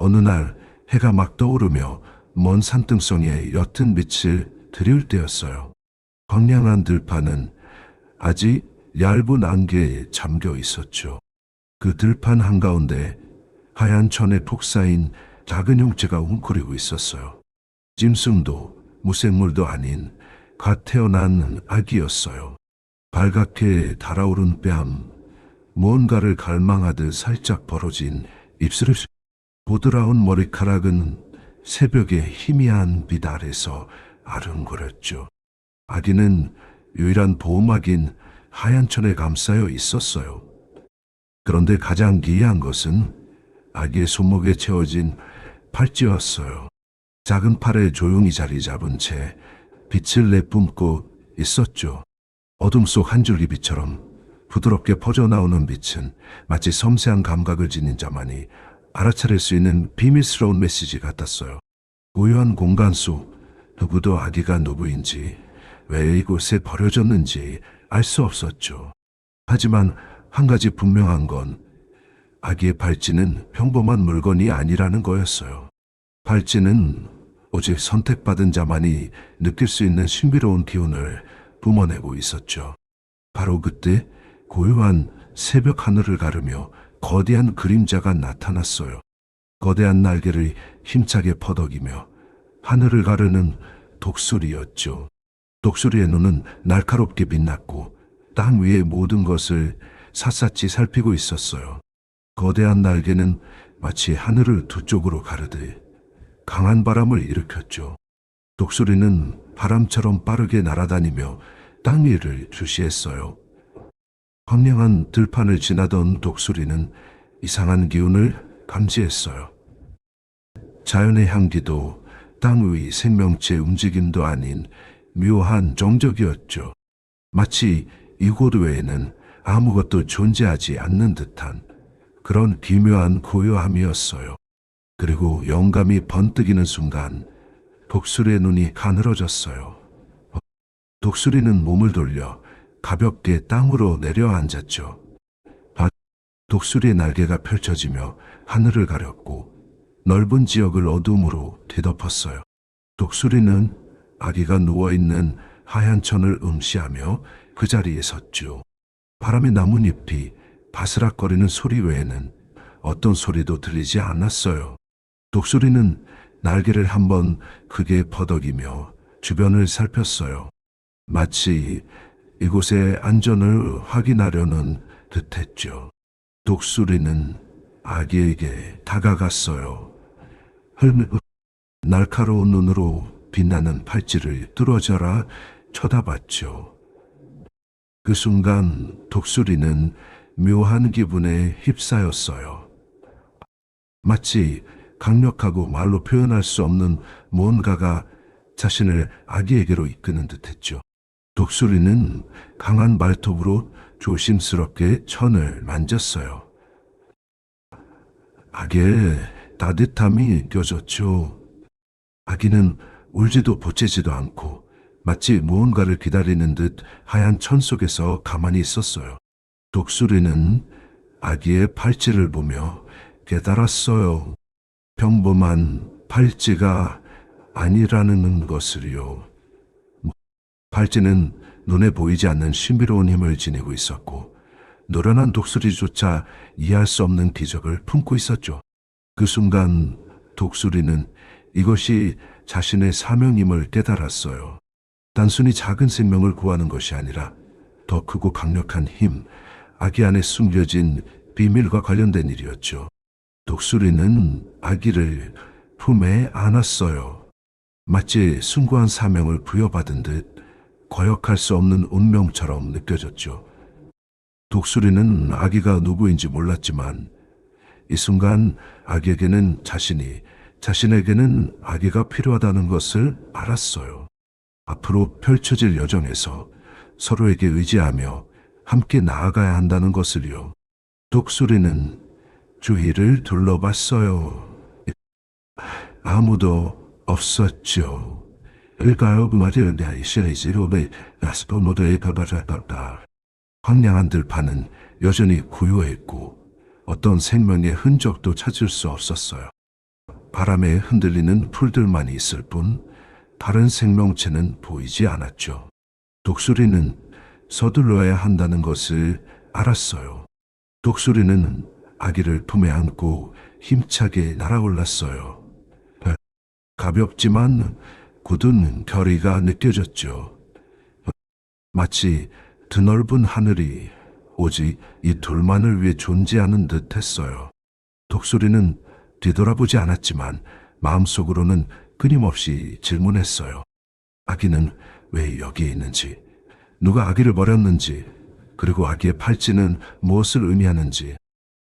어느 날 해가 막 떠오르며 먼 산등성에 옅은 빛을 들이울 때였어요. 황량한 들판은 아직 얇은 안개에 잠겨 있었죠. 그 들판 한가운데 하얀 천에 푹 쌓인 작은 형체가 웅크리고 있었어요. 짐승도 무생물도 아닌 갓 태어난 아기였어요. 발갛게 달아오른 뺨, 무언가를 갈망하듯 살짝 벌어진 입술을 보드라운 머리카락은 새벽의 희미한 빛 아래서 아른거렸죠. 아기는 유일한 보호막인 하얀 천에 감싸여 있었어요. 그런데 가장 기이한 것은 아기의 손목에 채워진 팔찌였어요. 작은 팔에 조용히 자리 잡은 채 빛을 내뿜고 있었죠. 어둠 속 한 줄기 빛처럼 부드럽게 퍼져나오는 빛은 마치 섬세한 감각을 지닌 자만이 알아차릴 수 있는 비밀스러운 메시지 같았어요. 고요한 공간 속 누구도 아기가 누구인지 왜 이곳에 버려졌는지 알 수 없었죠. 하지만 한 가지 분명한 건 아기의 팔찌는 평범한 물건이 아니라는 거였어요. 팔찌는 오직 선택받은 자만이 느낄 수 있는 신비로운 기운을 뿜어내고 있었죠. 바로 그때 고요한 새벽 하늘을 가르며 거대한 그림자가 나타났어요. 거대한 날개를 힘차게 퍼덕이며 하늘을 가르는 독수리였죠. 독수리의 눈은 날카롭게 빛났고 땅 위의 모든 것을 샅샅이 살피고 있었어요. 거대한 날개는 마치 하늘을 두 쪽으로 가르듯 강한 바람을 일으켰죠. 독수리는 바람처럼 빠르게 날아다니며 땅 위를 주시했어요. 황량한 들판을 지나던 독수리는 이상한 기운을 감지했어요. 자연의 향기도 땅 위 생명체 움직임도 아닌 묘한 정적이었죠. 마치 이곳 외에는 아무것도 존재하지 않는 듯한 그런 기묘한 고요함이었어요. 그리고 영감이 번뜩이는 순간 독수리의 눈이 가늘어졌어요. 독수리는 몸을 돌려 가볍게 땅으로 내려앉았죠. 독수리의 날개가 펼쳐지며 하늘을 가렸고 넓은 지역을 어둠으로 뒤덮었어요. 독수리는 아기가 누워있는 하얀 천을 응시하며 그 자리에 섰죠. 바람에 나뭇잎이 바스락거리는 소리 외에는 어떤 소리도 들리지 않았어요. 독수리는 날개를 한번 크게 퍼덕이며 주변을 살폈어요. 마치 이곳의 안전을 확인하려는 듯했죠. 독수리는 아기에게 다가갔어요. 날카로운 눈으로 빛나는 팔찌를 뚫어져라 쳐다봤죠. 그 순간 독수리는 묘한 기분에 휩싸였어요. 마치 강력하고 말로 표현할 수 없는 무언가가 자신을 아기에게로 이끄는 듯했죠. 독수리는 강한 발톱으로 조심스럽게 천을 만졌어요. 아기의 따뜻함이 느껴졌죠. 아기는 울지도 보채지도 않고 마치 무언가를 기다리는 듯 하얀 천 속에서 가만히 있었어요. 독수리는 아기의 팔찌를 보며 깨달았어요. 평범한 팔찌가 아니라는 것을요. 팔찌는 눈에 보이지 않는 신비로운 힘을 지니고 있었고 노련한 독수리조차 이해할 수 없는 기적을 품고 있었죠. 그 순간 독수리는 이것이 자신의 사명임을 깨달았어요. 단순히 작은 생명을 구하는 것이 아니라 더 크고 강력한 힘, 아기 안에 숨겨진 비밀과 관련된 일이었죠. 독수리는 아기를 품에 안았어요. 마치 숭고한 사명을 부여받은 듯 거역할 수 없는 운명처럼 느껴졌죠. 독수리는 아기가 누구인지 몰랐지만 이 순간 아기에게는 자신에게는 아기가 필요하다는 것을 알았어요. 앞으로 펼쳐질 여정에서 서로에게 의지하며 함께 나아가야 한다는 것을요. 독수리는 주위를 둘러봤어요. 아무도 없었죠. 황량한 들판은 여전히 고요했고 어떤 생명의 흔적도 찾을 수 없었어요. 바람에 흔들리는 풀들만 있을 뿐 다른 생명체는 보이지 않았죠. 독수리는 서둘러야 한다는 것을 알았어요. 독수리는 아기를 품에 안고 힘차게 날아올랐어요. 가볍지만 굳은 결의가 느껴졌죠. 마치 드넓은 하늘이 오직 이 둘만을 위해 존재하는 듯 했어요. 독수리는 뒤돌아보지 않았지만 마음속으로는 끊임없이 질문했어요. 아기는 왜 여기에 있는지, 누가 아기를 버렸는지, 그리고 아기의 팔찌는 무엇을 의미하는지.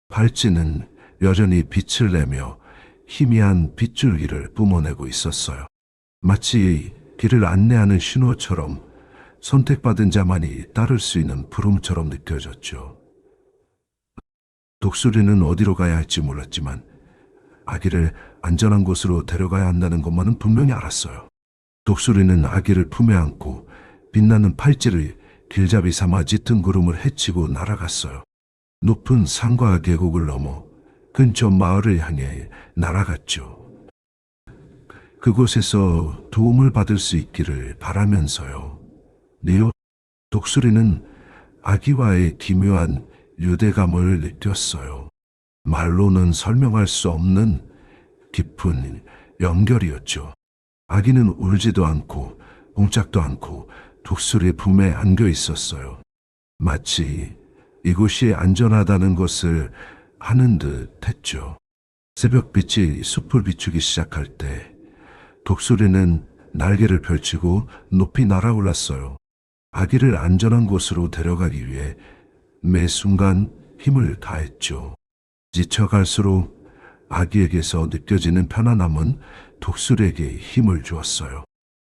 팔찌는 여전히 빛을 내며 희미한 빗줄기를 뿜어내고 있었어요. 마치 길을 안내하는 신호처럼 선택받은 자만이 따를 수 있는 부름처럼 느껴졌죠. 독수리는 어디로 가야 할지 몰랐지만 아기를 안전한 곳으로 데려가야 한다는 것만은 분명히 알았어요. 독수리는 아기를 품에 안고 빛나는 팔찌를 길잡이 삼아 짙은 구름을 헤치고 날아갔어요. 높은 산과 계곡을 넘어 근처 마을을 향해 날아갔죠. 그곳에서 도움을 받을 수 있기를 바라면서요. 네요. 독수리는 아기와의 기묘한 유대감을 느꼈어요. 말로는 설명할 수 없는 깊은 연결이었죠. 아기는 울지도 않고 웅짝도 않고 독수리의 품에 안겨 있었어요. 마치 이곳이 안전하다는 것을 아는 듯 했죠. 새벽빛이 숲을 비추기 시작할 때 독수리는 날개를 펼치고 높이 날아올랐어요. 아기를 안전한 곳으로 데려가기 위해 매 순간 힘을 다했죠. 지쳐갈수록 아기에게서 느껴지는 편안함은 독수리에게 힘을 주었어요.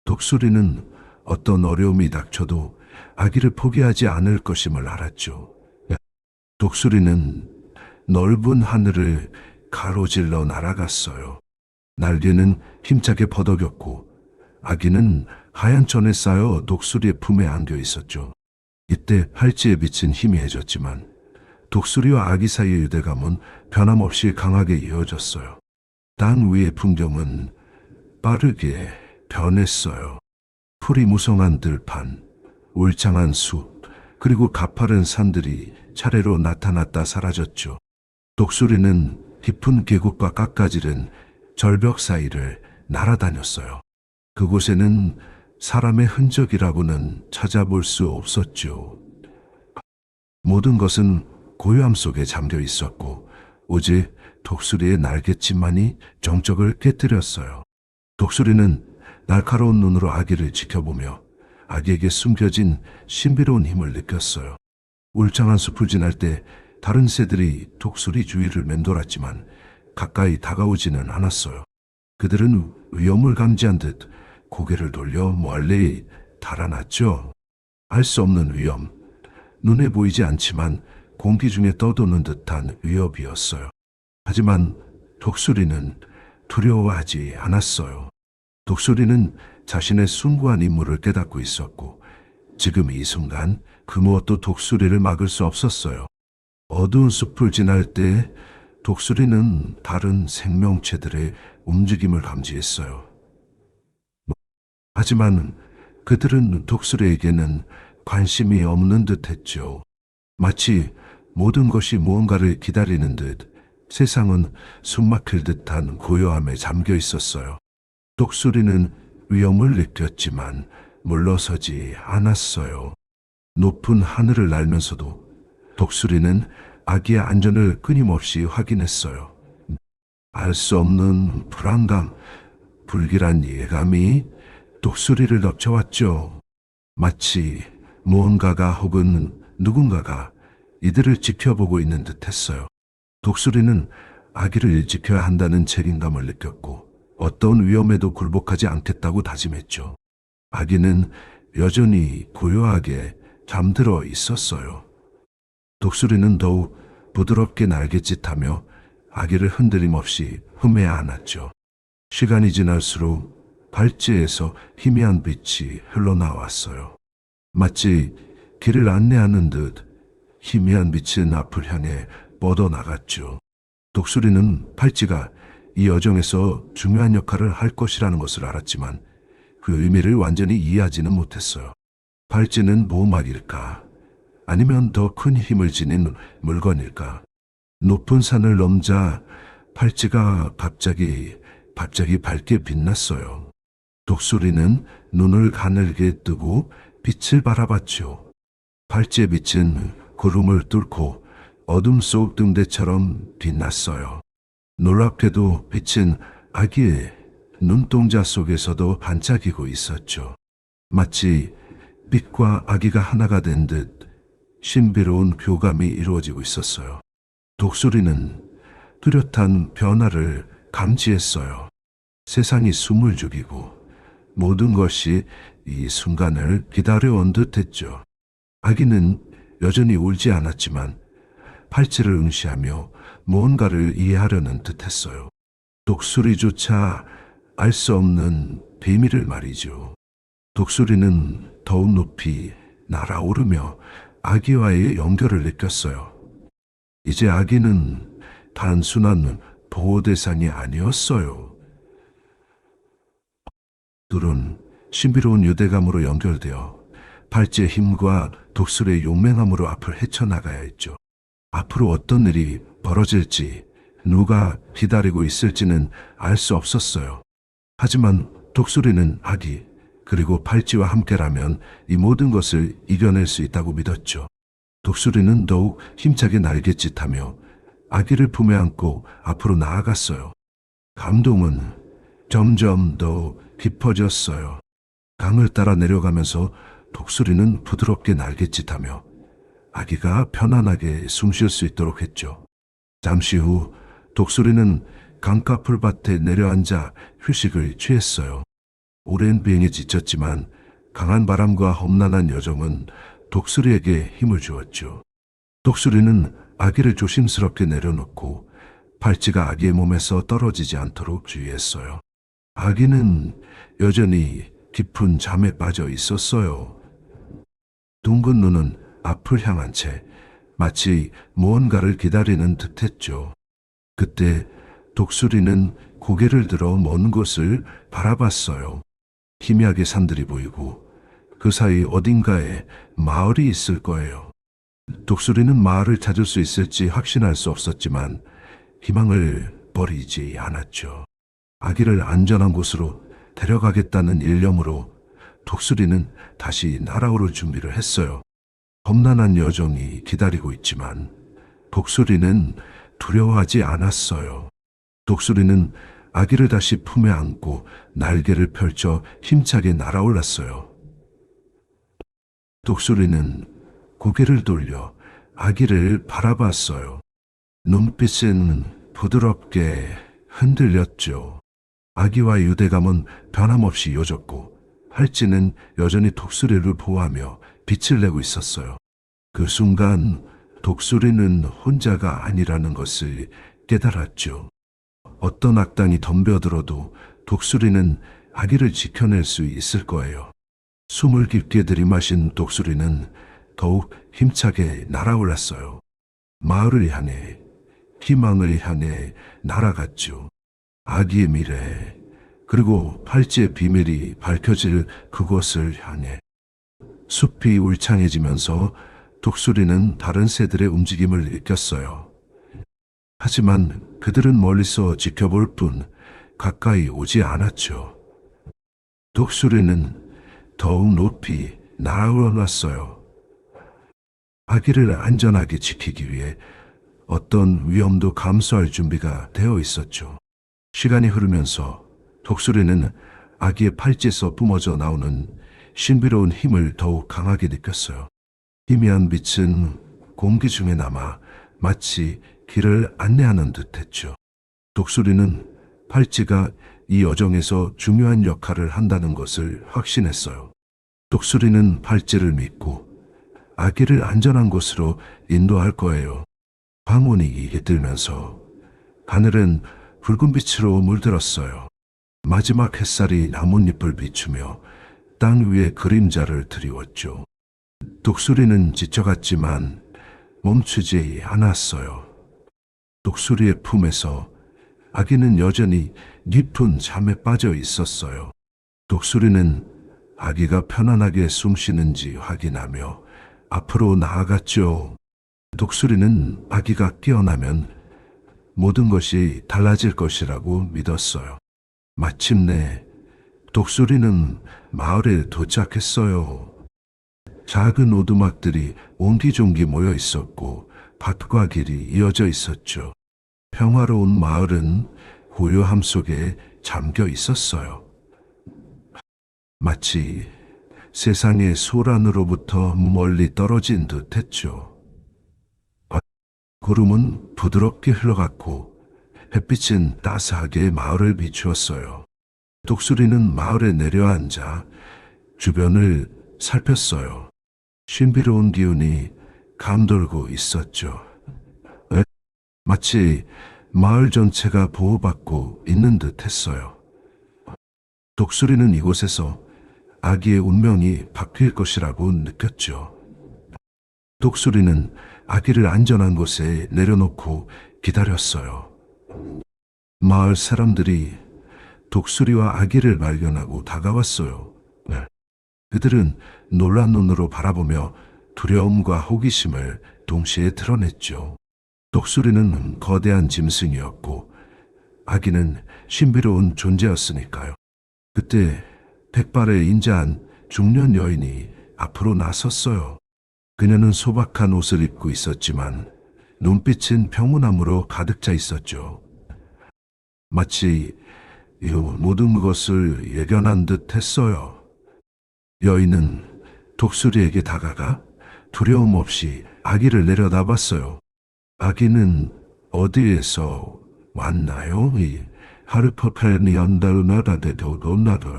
독수리는 어떤 어려움이 닥쳐도 아기를 포기하지 않을 것임을 알았죠. 독수리는 넓은 하늘을 가로질러 날아갔어요. 날개는 힘차게 퍼덕였고 아기는 하얀 천에 쌓여 독수리의 품에 안겨 있었죠. 이때 팔찌에 비친 희미해졌지만 독수리와 아기 사이의 유대감은 변함없이 강하게 이어졌어요. 땅 위의 풍경은 빠르게 변했어요. 풀이 무성한 들판, 울창한 숲, 그리고 가파른 산들이 차례로 나타났다 사라졌죠. 독수리는 깊은 계곡과 깎아지른 절벽 사이를 날아다녔어요. 그곳에는 사람의 흔적이라고는 찾아볼 수 없었죠. 모든 것은 고요함 속에 잠겨 있었고 오직 독수리의 날갯짓만이 정적을 깨뜨렸어요. 독수리는 날카로운 눈으로 아기를 지켜보며 아기에게 숨겨진 신비로운 힘을 느꼈어요. 울창한 숲을 지날 때 다른 새들이 독수리 주위를 맴돌았지만 가까이 다가오지는 않았어요. 그들은 위험을 감지한 듯 고개를 돌려 멀리 달아났죠. 알 수 없는 위험, 눈에 보이지 않지만 공기 중에 떠도는 듯한 위협이었어요. 하지만 독수리는 두려워하지 않았어요. 독수리는 자신의 숭고한 임무를 깨닫고 있었고 지금 이 순간 그 무엇도 독수리를 막을 수 없었어요. 어두운 숲을 지날 때 독수리는 다른 생명체들의 움직임을 감지했어요. 하지만 그들은 독수리에게는 관심이 없는 듯했죠. 마치 모든 것이 무언가를 기다리는 듯 세상은 숨막힐 듯한 고요함에 잠겨 있었어요. 독수리는 위험을 느꼈지만 물러서지 않았어요. 높은 하늘을 날면서도 독수리는 아기의 안전을 끊임없이 확인했어요. 알 수 없는 불안감, 불길한 예감이 독수리를 덮쳐왔죠. 마치 무언가가 혹은 누군가가 이들을 지켜보고 있는 듯 했어요. 독수리는 아기를 지켜야 한다는 책임감을 느꼈고 어떤 위험에도 굴복하지 않겠다고 다짐했죠. 아기는 여전히 고요하게 잠들어 있었어요. 독수리는 더욱 부드럽게 날갯짓하며 아기를 흔들림 없이 품에 안았죠. 시간이 지날수록 발찌에서 희미한 빛이 흘러나왔어요. 마치 길을 안내하는 듯 희미한 빛은 앞을 향해 뻗어나갔죠. 독수리는 팔찌가 이 여정에서 중요한 역할을 할 것이라는 것을 알았지만 그 의미를 완전히 이해하지는 못했어요. 팔찌는 보호막일까? 아니면 더 큰 힘을 지닌 물건일까? 높은 산을 넘자 팔찌가 갑자기 밝게 빛났어요. 독수리는 눈을 가늘게 뜨고 빛을 바라봤죠. 팔찌의 빛은 구름을 뚫고 어둠 속 등대처럼 빛났어요. 놀랍게도 빛은 아기의 눈동자 속에서도 반짝이고 있었죠. 마치 빛과 아기가 하나가 된 듯 신비로운 교감이 이루어지고 있었어요. 독수리는 뚜렷한 변화를 감지했어요. 세상이 숨을 죽이고 모든 것이 이 순간을 기다려온 듯했죠. 아기는 여전히 울지 않았지만 팔찌를 응시하며 무언가를 이해하려는 듯했어요. 독수리조차 알 수 없는 비밀을 말이죠. 독수리는 더욱 높이 날아오르며 아기와의 연결을 느꼈어요. 이제 아기는 단순한 보호 대상이 아니었어요. 둘은 신비로운 유대감으로 연결되어 팔찌의 힘과 독수리의 용맹함으로 앞을 헤쳐나가야 했죠. 앞으로 어떤 일이 벌어질지, 누가 기다리고 있을지는 알 수 없었어요. 하지만 독수리는 아기, 그리고 팔찌와 함께라면 이 모든 것을 이겨낼 수 있다고 믿었죠. 독수리는 더욱 힘차게 날갯짓하며 아기를 품에 안고 앞으로 나아갔어요. 감동은 점점 더 깊어졌어요. 강을 따라 내려가면서 독수리는 부드럽게 날갯짓하며 아기가 편안하게 숨 쉴 수 있도록 했죠. 잠시 후 독수리는 강가 풀밭에 내려앉아 휴식을 취했어요. 오랜 비행에 지쳤지만 강한 바람과 험난한 여정은 독수리에게 힘을 주었죠. 독수리는 아기를 조심스럽게 내려놓고 팔찌가 아기의 몸에서 떨어지지 않도록 주의했어요. 아기는 여전히 깊은 잠에 빠져 있었어요. 둥근 눈은 앞을 향한 채 마치 무언가를 기다리는 듯했죠. 그때 독수리는 고개를 들어 먼 곳을 바라봤어요. 희미하게 산들이 보이고 그 사이 어딘가에 마을이 있을 거예요. 독수리는 마을을 찾을 수 있을지 확신할 수 없었지만 희망을 버리지 않았죠. 아기를 안전한 곳으로 데려가겠다는 일념으로 독수리는 다시 날아오를 준비를 했어요. 험난한 여정이 기다리고 있지만 독수리는 두려워하지 않았어요. 독수리는 아기를 다시 품에 안고 날개를 펼쳐 힘차게 날아올랐어요. 독수리는 고개를 돌려 아기를 바라봤어요. 눈빛은 부드럽게 흔들렸죠. 아기와의 유대감은 변함없이 이어졌고 팔찌는 여전히 독수리를 보호하며 빛을 내고 있었어요. 그 순간 독수리는 혼자가 아니라는 것을 깨달았죠. 어떤 악당이 덤벼들어도 독수리는 아기를 지켜낼 수 있을 거예요. 숨을 깊게 들이마신 독수리는 더욱 힘차게 날아올랐어요. 마을을 향해, 희망을 향해 날아갔죠. 아기의 미래, 그리고 팔찌의 비밀이 밝혀질 그곳을 향해. 숲이 울창해지면서 독수리는 다른 새들의 움직임을 느꼈어요. 하지만 그들은 멀리서 지켜볼 뿐 가까이 오지 않았죠. 독수리는 더욱 높이 날아올랐어요. 아기를 안전하게 지키기 위해 어떤 위험도 감수할 준비가 되어 있었죠. 시간이 흐르면서 독수리는 아기의 팔찌에서 뿜어져 나오는 신비로운 힘을 더욱 강하게 느꼈어요. 희미한 빛은 공기 중에 남아 마치 길을 안내하는 듯했죠. 독수리는 팔찌가 이 여정에서 중요한 역할을 한다는 것을 확신했어요. 독수리는 팔찌를 믿고 아기를 안전한 곳으로 인도할 거예요. 황혼이 깃들면서 하늘은 붉은 빛으로 물들었어요. 마지막 햇살이 나뭇잎을 비추며 땅 위에 그림자를 드리웠죠. 독수리는 지쳐갔지만 멈추지 않았어요. 독수리의 품에서 아기는 여전히 깊은 잠에 빠져 있었어요. 독수리는 아기가 편안하게 숨 쉬는지 확인하며 앞으로 나아갔죠. 독수리는 아기가 깨어나면 모든 것이 달라질 것이라고 믿었어요. 마침내 독수리는 마을에 도착했어요. 작은 오두막들이 옹기종기 모여 있었고 밭과 길이 이어져 있었죠. 평화로운 마을은 고요함 속에 잠겨 있었어요. 마치 세상의 소란으로부터 멀리 떨어진 듯 했죠. 구름은 부드럽게 흘러갔고 햇빛은 따스하게 마을을 비추었어요. 독수리는 마을에 내려앉아 주변을 살폈어요. 신비로운 기운이 감돌고 있었죠. 마치 마을 전체가 보호받고 있는 듯 했어요. 독수리는 이곳에서 아기의 운명이 바뀔 것이라고 느꼈죠. 독수리는 아기를 안전한 곳에 내려놓고 기다렸어요. 마을 사람들이 독수리와 아기를 발견하고 다가왔어요. 그들은 놀란 눈으로 바라보며 두려움과 호기심을 동시에 드러냈죠. 독수리는 거대한 짐승이었고 아기는 신비로운 존재였으니까요. 그때 백발의 인자한 중년 여인이 앞으로 나섰어요. 그녀는 소박한 옷을 입고 있었지만 눈빛은 평온함으로 가득 차 있었죠. 마치 이 모든 것을 예견한 듯 했어요. 여인은 독수리에게 다가가 두려움 없이 아기를 내려다봤어요. 아기는 어디에서 왔나요? 하르퍼펠니 언더나다데도도나도.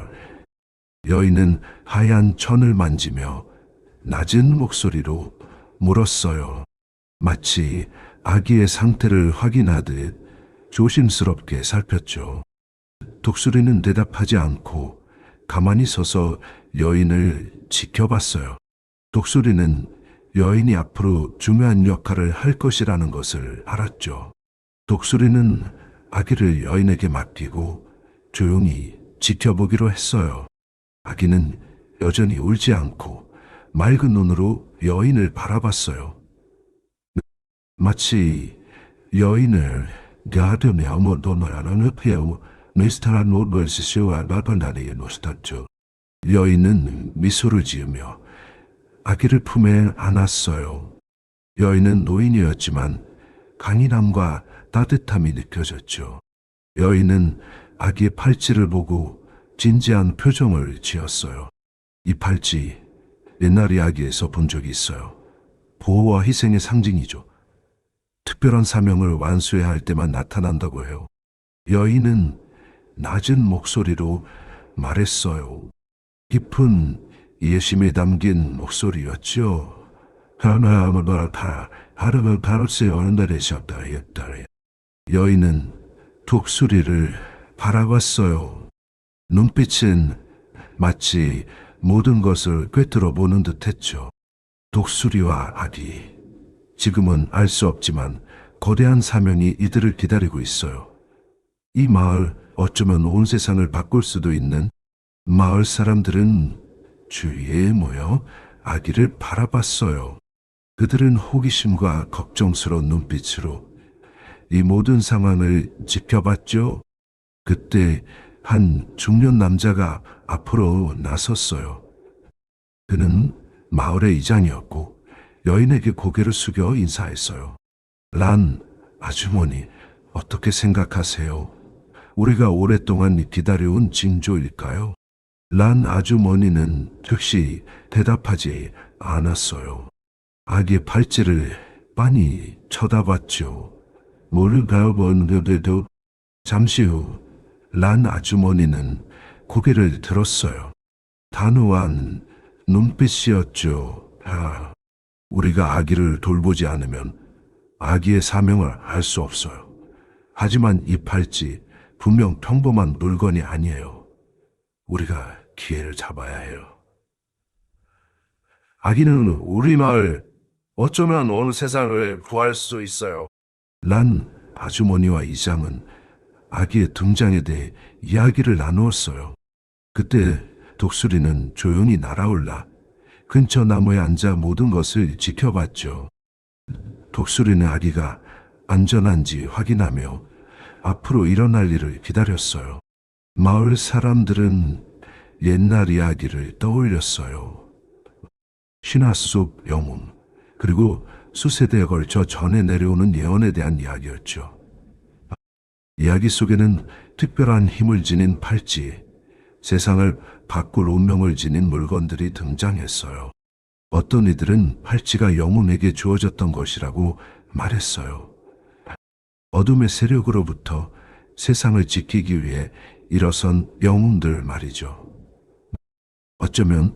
여인은 하얀 천을 만지며 낮은 목소리로 물었어요. 마치 아기의 상태를 확인하듯 조심스럽게 살폈죠. 독수리는 대답하지 않고 가만히 서서 여인을 지켜봤어요. 독수리는 여인이 앞으로 중요한 역할을 할 것이라는 것을 알았죠. 독수리는 아기를 여인에게 맡기고 조용히 지켜보기로 했어요. 아기는 여전히 울지 않고 맑은 눈으로 여인을 바라봤어요. 마치 여인을 가슴에 아무도 말하는 페어 미스터란 노벌시쇼와 나번다리에 놓았죠. 여인은 미소를 지으며 아기를 품에 안았어요. 여인은 노인이었지만 강인함과 따뜻함이 느껴졌죠. 여인은 아기의 팔찌를 보고 진지한 표정을 지었어요. 이 팔찌, 옛날 이야기에서 본 적이 있어요. 보호와 희생의 상징이죠. 특별한 사명을 완수해야 할 때만 나타난다고 해요. 여인은 낮은 목소리로 말했어요. 깊은 예심이 담긴 목소리였죠. 여인은 독수리를 바라봤어요. 눈빛은 마치 모든 것을 꿰뚫어 보는 듯 했죠. 독수리와 아기. 지금은 알 수 없지만 거대한 사명이 이들을 기다리고 있어요. 이 마을, 어쩌면 온 세상을 바꿀 수도 있는 마을 사람들은 주위에 모여 아기를 바라봤어요. 그들은 호기심과 걱정스러운 눈빛으로 이 모든 상황을 지켜봤죠. 그때 한 중년 남자가 앞으로 나섰어요. 그는 마을의 이장이었고 여인에게 고개를 숙여 인사했어요. 란 아주머니, 어떻게 생각하세요? 우리가 오랫동안 기다려온 징조일까요? 란 아주머니는 즉시 대답하지 않았어요. 아기의 팔찌를 빤히 쳐다봤죠. 모르가 본데도 잠시 후 란 아주머니는 고개를 들었어요. 단호한 눈빛이었죠. 우리가 아기를 돌보지 않으면 아기의 사명을 할 수 없어요. 하지만 이 팔찌 분명 평범한 물건이 아니에요. 우리가 기회를 잡아야 해요. 아기는 우리 마을, 어쩌면 온 세상을 구할 수 있어요. 란 아주머니와 이장은 아기의 등장에 대해 이야기를 나누었어요. 그때 독수리는 조용히 날아올라 근처 나무에 앉아 모든 것을 지켜봤죠. 독수리는 아기가 안전한지 확인하며 앞으로 일어날 일을 기다렸어요. 마을 사람들은 옛날 이야기를 떠올렸어요. 신화 속 영웅, 그리고 수세대에 걸쳐 전해 내려오는 예언에 대한 이야기였죠. 이야기 속에는 특별한 힘을 지닌 팔찌, 세상을 바꿀 운명을 지닌 물건들이 등장했어요. 어떤 이들은 팔찌가 영웅에게 주어졌던 것이라고 말했어요. 어둠의 세력으로부터 세상을 지키기 위해 일어선 영웅들 말이죠. 어쩌면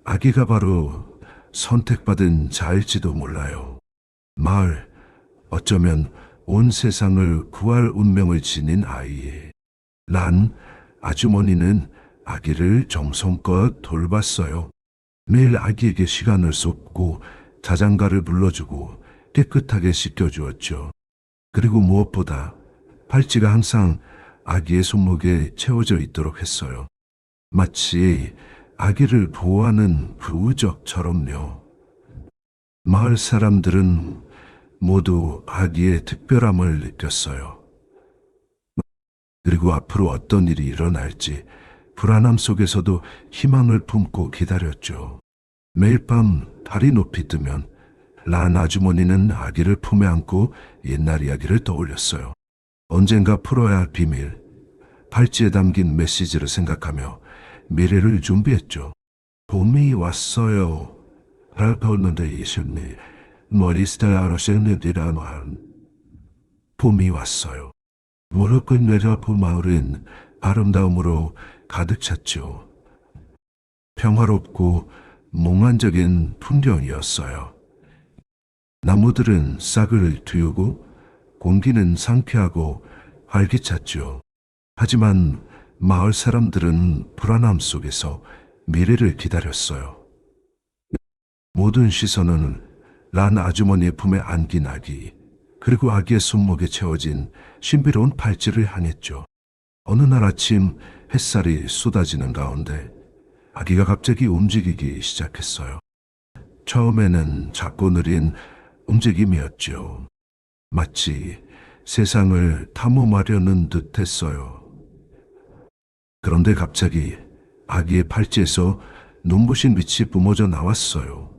아기가 바로 선택받은 자일지도 몰라요. 마을, 어쩌면 온 세상을 구할 운명을 지닌 아이. 란 아주머니는 아기를 정성껏 돌봤어요. 매일 아기에게 시간을 쏟고 자장가를 불러주고 깨끗하게 씻겨주었죠. 그리고 무엇보다 팔찌가 항상 아기의 손목에 채워져 있도록 했어요. 마치 아기를 보호하는 부적처럼요. 마을 사람들은 모두 아기의 특별함을 느꼈어요. 그리고 앞으로 어떤 일이 일어날지 불안함 속에서도 희망을 품고 기다렸죠. 매일 밤 달이 높이 뜨면 란 아주머니는 아기를 품에 안고 옛날 이야기를 떠올렸어요. 언젠가 풀어야 할 비밀, 팔찌에 담긴 메시지를 생각하며 미래를 준비했죠. 봄이 왔어요. 라포는데 이십니 머리스타아로시는디라노한 봄이 왔어요. 무릎을 내려본 마을은 아름다움으로 가득 찼죠. 평화롭고 몽환적인 풍경이었어요. 나무들은 싹을 틔우고 공기는 상쾌하고 활기찼죠. 하지만 마을 사람들은 불안함 속에서 미래를 기다렸어요. 모든 시선은 란 아주머니의 품에 안긴 아기, 그리고 아기의 손목에 채워진 신비로운 팔찌를 향했죠. 어느 날 아침 햇살이 쏟아지는 가운데 아기가 갑자기 움직이기 시작했어요. 처음에는 작고 느린 움직임이었죠. 마치 세상을 탐험하려는 듯 했어요. 그런데 갑자기 아기의 팔찌에서 눈부신 빛이 뿜어져 나왔어요.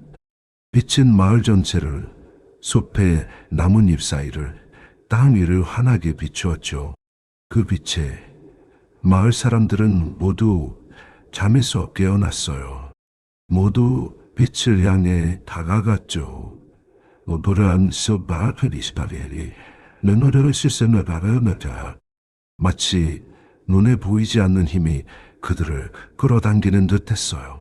빛은 마을 전체를, 숲의 나뭇잎 사이를, 땅 위를 환하게 비추었죠. 그 빛에 마을 사람들은 모두 잠에서 깨어났어요. 모두 빛을 향해 다가갔죠. 오도란 소바트리스바레리 르노르를 시스너바르너자 마치 눈에 보이지 않는 힘이 그들을 끌어당기는 듯했어요.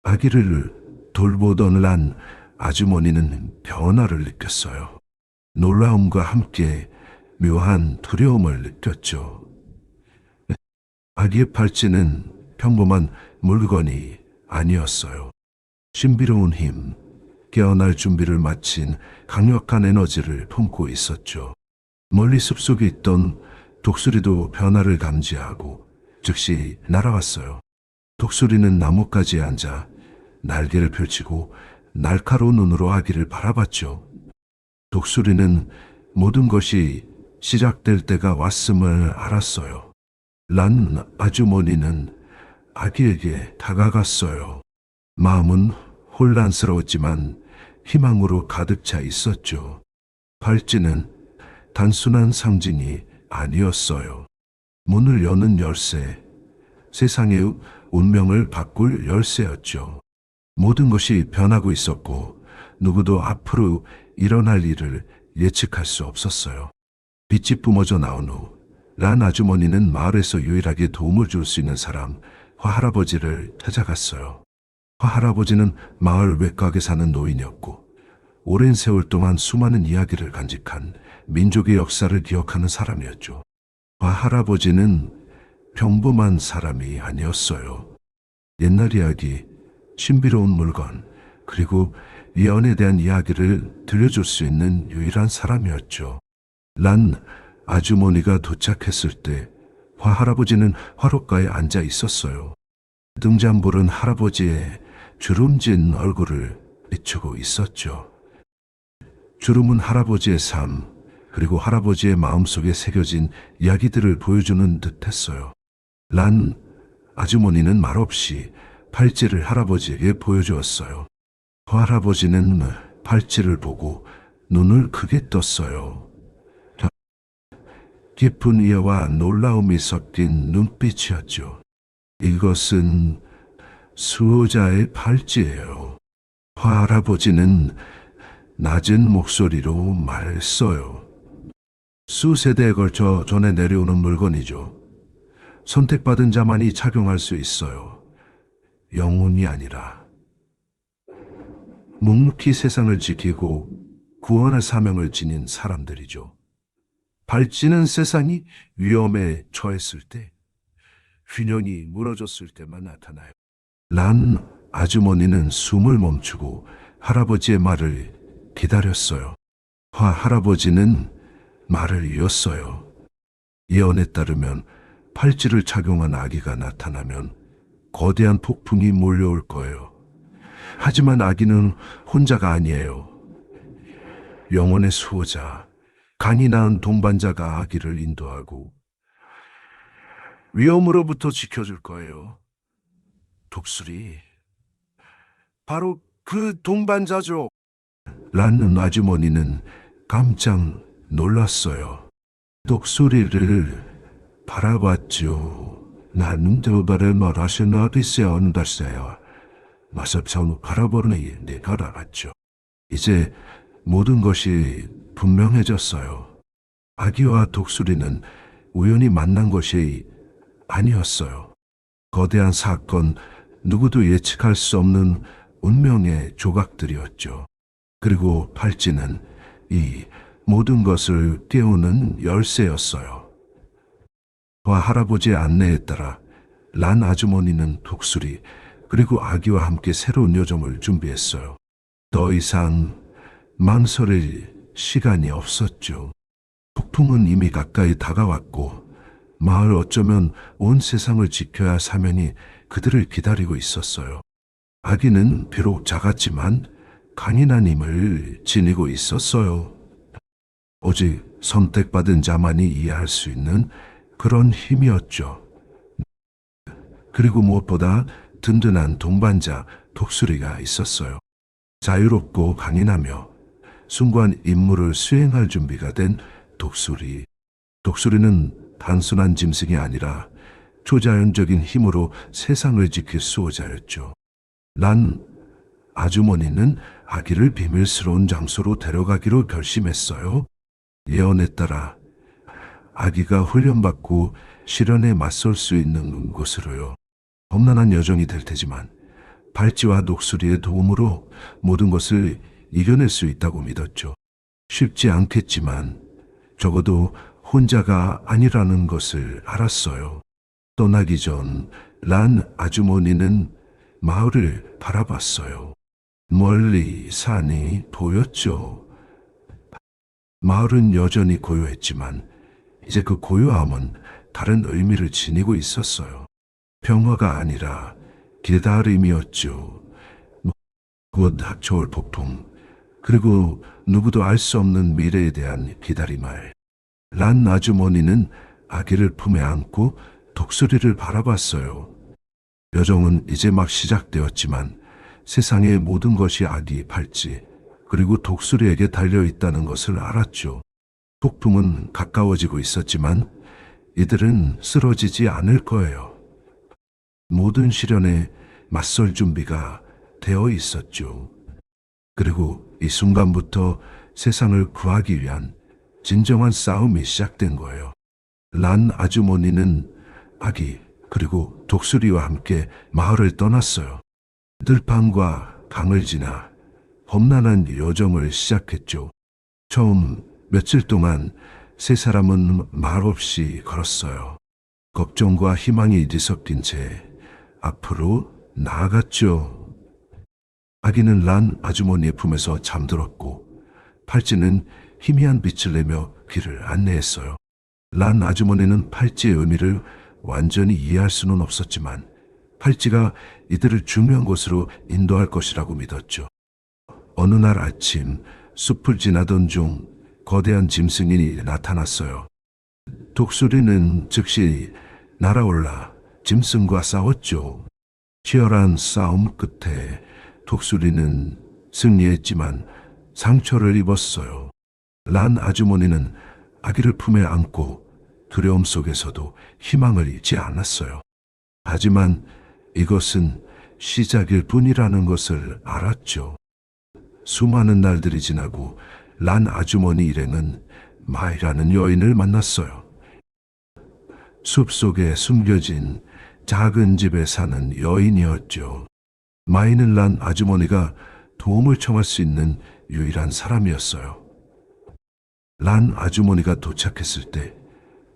아기를 돌보던 란 아주머니는 변화를 느꼈어요. 놀라움과 함께 묘한 두려움을 느꼈죠. 아기의 팔찌는 평범한 물건이 아니었어요. 신비로운 힘, 깨어날 준비를 마친 강력한 에너지를 품고 있었죠. 멀리 숲속에 있던 독수리도 변화를 감지하고 즉시 날아왔어요. 독수리는 나뭇가지에 앉아 날개를 펼치고 날카로운 눈으로 아기를 바라봤죠. 독수리는 모든 것이 시작될 때가 왔음을 알았어요. 란 아주머니는 아기에게 다가갔어요. 마음은 혼란스러웠지만 희망으로 가득 차 있었죠. 팔찌는 단순한 상징이 아니었어요. 문을 여는 열쇠, 세상의 운명을 바꿀 열쇠였죠. 모든 것이 변하고 있었고 누구도 앞으로 일어날 일을 예측할 수 없었어요. 빛이 뿜어져 나온 후 란 아주머니는 마을에서 유일하게 도움을 줄 수 있는 사람, 화할아버지를 찾아갔어요. 화할아버지는 마을 외곽에 사는 노인이었고 오랜 세월 동안 수많은 이야기를 간직한 민족의 역사를 기억하는 사람이었죠. 화할아버지는 평범한 사람이 아니었어요. 옛날 이야기, 신비로운 물건, 그리고 예언에 대한 이야기를 들려줄 수 있는 유일한 사람이었죠. 란 아주머니가 도착했을 때 화할아버지는 화롯가에 앉아 있었어요. 등잔불은 할아버지의 주름진 얼굴을 비추고 있었죠. 주름은 할아버지의 삶, 그리고 할아버지의 마음속에 새겨진 이야기들을 보여주는 듯했어요. 란 아주머니는 말없이 팔찌를 할아버지에게 보여주었어요. 할아버지는 팔찌를 보고 눈을 크게 떴어요. 깊은 이해와 놀라움이 섞인 눈빛이었죠. 이것은 수호자의 팔찌예요. 할아버지는 낮은 목소리로 말했어요. 수세대에 걸쳐 전해 내려오는 물건이죠. 선택받은 자만이 착용할 수 있어요. 영혼이 아니라. 묵묵히 세상을 지키고 구원할 사명을 지닌 사람들이죠. 발찌는 세상이 위험에 처했을 때, 균형이 무너졌을 때만 나타나요. 란 아주머니는 숨을 멈추고 할아버지의 말을 기다렸어요. 할아버지는 말을 이었어요. 예언에 따르면 팔찌를 착용한 아기가 나타나면 거대한 폭풍이 몰려올 거예요. 하지만 아기는 혼자가 아니에요. 영혼의 수호자, 간이 낳은 동반자가 아기를 인도하고 위험으로부터 지켜줄 거예요. 독수리, 바로 그 동반자죠. 란 아주머니는 깜짝 놀랐어요. 독수리를 바라봤죠. 나는 저발을 말하신 어디서 온다세요. 마섭성 바라보니 내가 알았죠. 이제 모든 것이 분명해졌어요. 아기와 독수리는 우연히 만난 것이 아니었어요. 거대한 사건, 누구도 예측할 수 없는 운명의 조각들이었죠. 그리고 팔찌는 이 모든 것을 깨우는 열쇠였어요. 할아버지의 안내에 따라 란 아주머니는 독수리 그리고 아기와 함께 새로운 요정을 준비했어요. 더 이상 망설일 시간이 없었죠. 폭풍은 이미 가까이 다가왔고 마을 어쩌면 온 세상을 지켜야 할 사명이 그들을 기다리고 있었어요. 아기는 비록 작았지만 강인한 힘을 지니고 있었어요. 오직 선택받은 자만이 이해할 수 있는 그런 힘이었죠. 그리고 무엇보다 든든한 동반자 독수리가 있었어요. 자유롭고 강인하며 순간 임무를 수행할 준비가 된 독수리. 독수리는 단순한 짐승이 아니라 초자연적인 힘으로 세상을 지킬 수호자였죠. 란 아주머니는 아기를 비밀스러운 장소로 데려가기로 결심했어요. 예언에 따라 아기가 훈련받고 시련에 맞설 수 있는 곳으로요. 험난한 여정이 될 테지만 발찌와 독수리의 도움으로 모든 것을 이겨낼 수 있다고 믿었죠. 쉽지 않겠지만 적어도 혼자가 아니라는 것을 알았어요. 떠나기 전 란 아주머니는 마을을 바라봤어요. 멀리 산이 보였죠. 마을은 여전히 고요했지만 이제 그 고요함은 다른 의미를 지니고 있었어요. 평화가 아니라 기다림이었죠. 곧 닥쳐올 폭풍, 그리고 누구도 알 수 없는 미래에 대한 기다림을. 란 아주머니는 아기를 품에 안고 독수리를 바라봤어요. 여정은 이제 막 시작되었지만 세상의 모든 것이 아기 팔찌, 그리고 독수리에게 달려있다는 것을 알았죠. 폭풍은 가까워지고 있었지만 이들은 쓰러지지 않을 거예요. 모든 시련에 맞설 준비가 되어 있었죠. 그리고 이 순간부터 세상을 구하기 위한 진정한 싸움이 시작된 거예요. 란 아주머니는 아기 그리고 독수리와 함께 마을을 떠났어요. 들판과 강을 지나 험난한 여정을 시작했죠. 처음 며칠 동안 세 사람은 말없이 걸었어요. 걱정과 희망이 뒤섞인 채 앞으로 나아갔죠. 아기는 란 아주머니의 품에서 잠들었고 팔찌는 희미한 빛을 내며 길을 안내했어요. 란 아주머니는 팔찌의 의미를 완전히 이해할 수는 없었지만 팔찌가 이들을 중요한 곳으로 인도할 것이라고 믿었죠. 어느 날 아침 숲을 지나던 중 거대한 짐승이 나타났어요. 독수리는 즉시 날아올라 짐승과 싸웠죠. 치열한 싸움 끝에 독수리는 승리했지만 상처를 입었어요. 란 아주머니는 아기를 품에 안고 두려움 속에서도 희망을 잃지 않았어요. 하지만 이것은 시작일 뿐이라는 것을 알았죠. 수많은 날들이 지나고 란 아주머니 일행은 마이라는 여인을 만났어요. 숲속에 숨겨진 작은 집에 사는 여인이었죠. 마이는 란 아주머니가 도움을 청할 수 있는 유일한 사람이었어요. 란 아주머니가 도착했을 때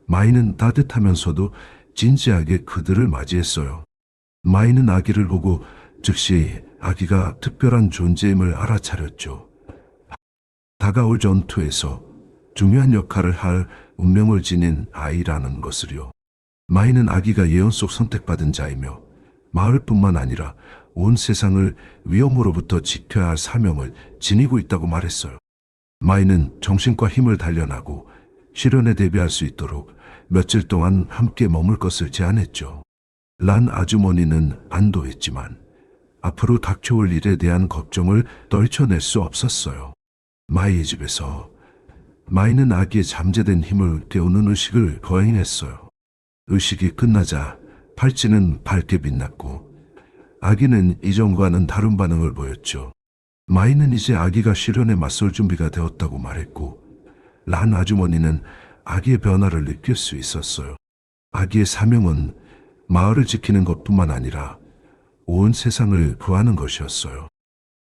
마이는 따뜻하면서도 진지하게 그들을 맞이했어요. 마이는 아기를 보고 즉시 아기가 특별한 존재임을 알아차렸죠. 다가올 전투에서 중요한 역할을 할 운명을 지닌 아이라는 것을요. 마이는 아기가 예언 속 선택받은 자이며 마을뿐만 아니라 온 세상을 위험으로부터 지켜야 할 사명을 지니고 있다고 말했어요. 마이는 정신과 힘을 단련하고 시련에 대비할 수 있도록 며칠 동안 함께 머물 것을 제안했죠. 란 아주머니는 안도했지만 앞으로 닥쳐올 일에 대한 걱정을 떨쳐낼 수 없었어요. 마이의 집에서 마이는 아기의 잠재된 힘을 깨우는 의식을 거행했어요. 의식이 끝나자 팔찌는 밝게 빛났고 아기는 이전과는 다른 반응을 보였죠. 마이는 이제 아기가 시련에 맞설 준비가 되었다고 말했고 란 아주머니는 아기의 변화를 느낄 수 있었어요. 아기의 사명은 마을을 지키는 것뿐만 아니라 온 세상을 구하는 것이었어요.